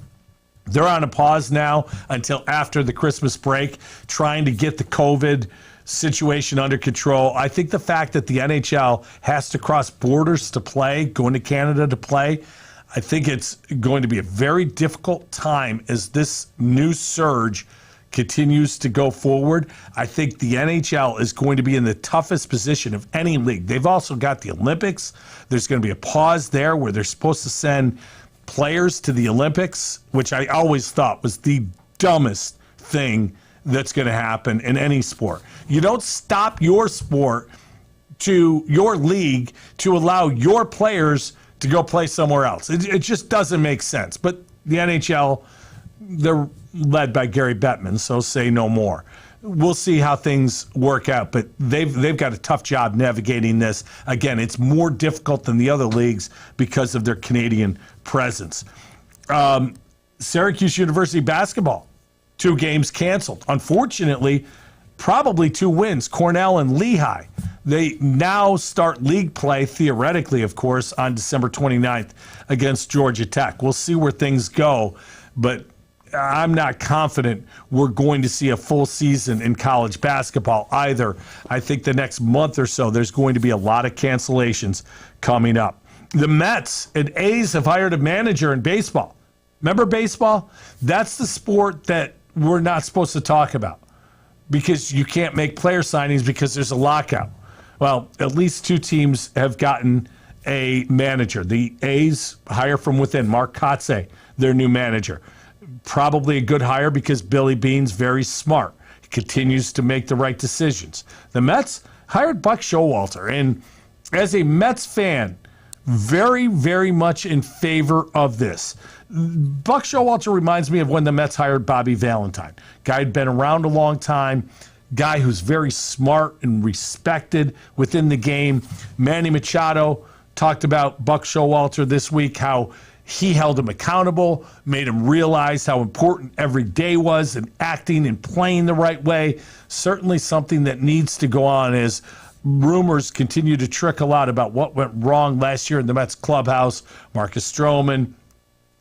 they're on a pause now until after the Christmas break, trying to get the COVID situation under control. I think the fact that the NHL has to cross borders to play, going to Canada to play, I think it's going to be a very difficult time as this new surge continues to go forward. I think the NHL is going to be in the toughest position of any league. They've also got the Olympics. There's going to be a pause there where they're supposed to send players to the Olympics, which I always thought was the dumbest thing that's going to happen in any sport. You don't stop your sport to your league to allow your players to go play somewhere else. It just doesn't make sense. But the NHL, they're led by Gary Bettman, so say no more. We'll see how things work out, but they've got a tough job navigating this. Again, it's more difficult than the other leagues because of their Canadian presence. Syracuse University basketball, 2 games canceled. Unfortunately, probably 2 wins, Cornell and Lehigh. They now start league play, theoretically, of course, on December 29th against Georgia Tech. We'll see where things go, but I'm not confident we're going to see a full season in college basketball either. I think the next month or so, there's going to be a lot of cancellations coming up. The Mets and A's have hired a manager in baseball. Remember baseball? That's the sport that we're not supposed to talk about because you can't make player signings because there's a lockout. Well, at least 2 teams have gotten a manager. The A's hire from within, Mark Kotze, their new manager. Probably a good hire because Billy Beane's very smart. He continues to make the right decisions. The Mets hired Buck Showalter, and as a Mets fan, very, very much in favor of this. Buck Showalter reminds me of when the Mets hired Bobby Valentine. Guy had been around a long time, guy who's very smart and respected within the game. Manny Machado talked about Buck Showalter this week, how he held him accountable, made him realize how important every day was and acting and playing the right way. Certainly something that needs to go on as rumors continue to trickle out about what went wrong last year in the Mets clubhouse. Marcus Stroman,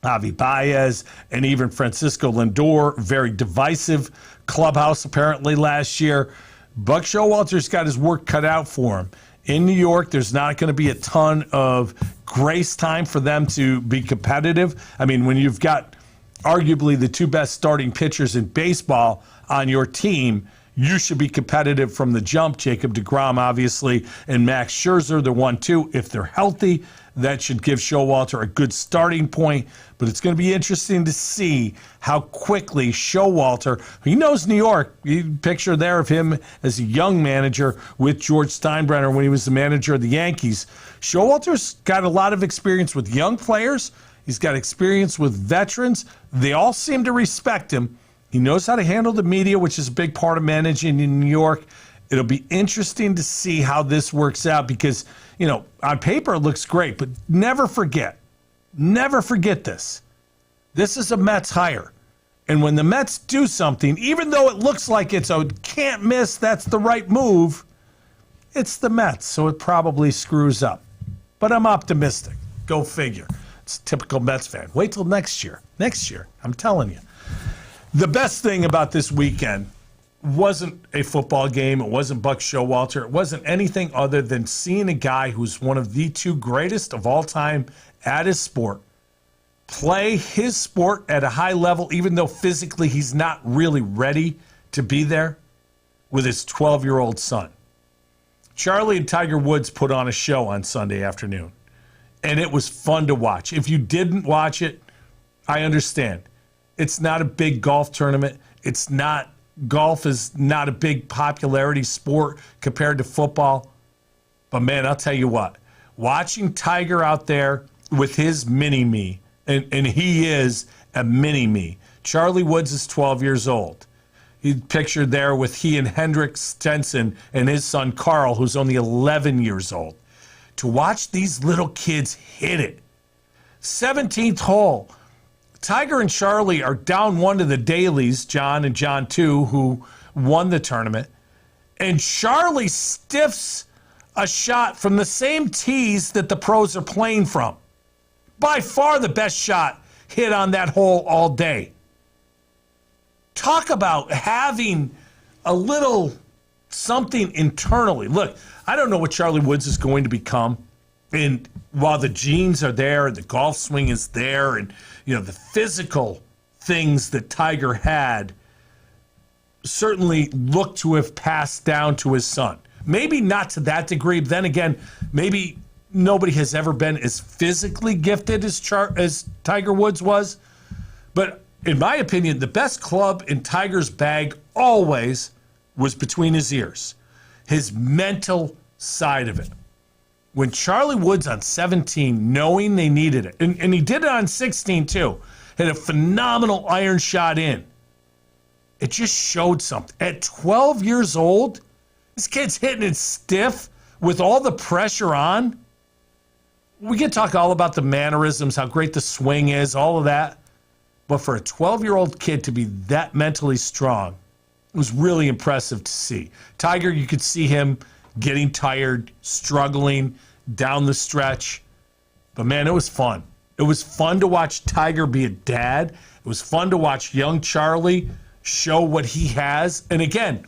Javi Baez, and even Francisco Lindor, very divisive clubhouse apparently last year. Buck Showalter's got his work cut out for him. In New York, there's not going to be a ton of grace time for them to be competitive. I mean, when you've got arguably the 2 best starting pitchers in baseball on your team, you should be competitive from the jump. Jacob deGrom, obviously, and Max Scherzer, they're 1-2. If they're healthy, that should give Showalter a good starting point. But it's going to be interesting to see how quickly Showalter, he knows New York. You picture there of him as a young manager with George Steinbrenner when he was the manager of the Yankees. Showalter's got a lot of experience with young players. He's got experience with veterans. They all seem to respect him. He knows how to handle the media, which is a big part of managing in New York. It'll be interesting to see how this works out because, you know, on paper it looks great, but never forget this. This is a Mets hire. And when the Mets do something, even though it looks like it's a can't miss, that's the right move, it's the Mets, so it probably screws up. But I'm optimistic. Go figure. It's a typical Mets fan. Wait till next year. Next year, I'm telling you. The best thing about this weekend wasn't a football game. It wasn't Buck Showalter. It wasn't anything other than seeing a guy who's one of the 2 greatest of all time at his sport play his sport at a high level, even though physically he's not really ready to be there, with his 12-year-old son. Charlie and Tiger Woods put on a show on Sunday afternoon, and it was fun to watch. If you didn't watch it, I understand. It's not a big golf tournament. Golf is not a big popularity sport compared to football. But, man, I'll tell you what. Watching Tiger out there with his mini-me, and he is a mini-me. Charlie Woods is 12 years old. He's pictured there with he and Hendrik Stenson and his son Carl, who's only 11 years old. To watch these little kids hit it. 17th hole. Tiger and Charlie are down 1 to the Dailies, John and John 2, who won the tournament. And Charlie stiffs a shot from the same tees that the pros are playing from. By far the best shot hit on that hole all day. Talk about having a little something internally. Look, I don't know what Charlie Woods is going to become. And while the genes are there, the golf swing is there, and the physical things that Tiger had certainly look to have passed down to his son. Maybe not to that degree. But then again, maybe nobody has ever been as physically gifted as Tiger Woods was. But in my opinion, the best club in Tiger's bag always was between his ears, his mental side of it. When Charlie Woods on 17, knowing they needed it, and he did it on 16 too, had a phenomenal iron shot in. It just showed something. At 12 years old, this kid's hitting it stiff with all the pressure on. We can talk all about the mannerisms, how great the swing is, all of that. But for a 12-year-old kid to be that mentally strong, it was really impressive to see. Tiger, you could see him getting tired, struggling down the stretch. But, man, it was fun. It was fun to watch Tiger be a dad. It was fun to watch young Charlie show what he has. And, again,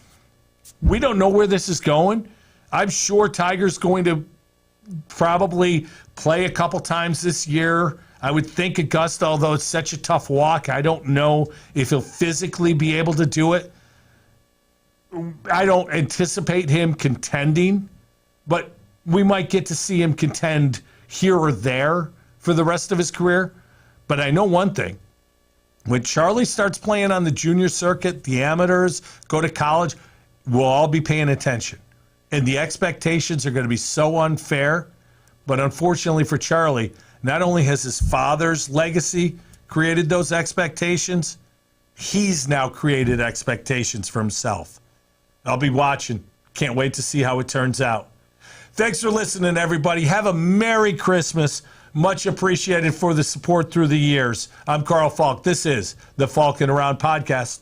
we don't know where this is going. I'm sure Tiger's going to probably play a couple times this year. I would think Augusta, although it's such a tough walk, I don't know if he'll physically be able to do it. I don't anticipate him contending, but we might get to see him contend here or there for the rest of his career. But I know one thing. When Charlie starts playing on the junior circuit, the amateurs, go to college, we'll all be paying attention. And the expectations are going to be so unfair. But unfortunately for Charlie, not only has his father's legacy created those expectations, he's now created expectations for himself. I'll be watching. Can't wait to see how it turns out. Thanks for listening, everybody. Have a Merry Christmas. Much appreciated for the support through the years. I'm Carl Falk. This is the Falkin' Around Podcast.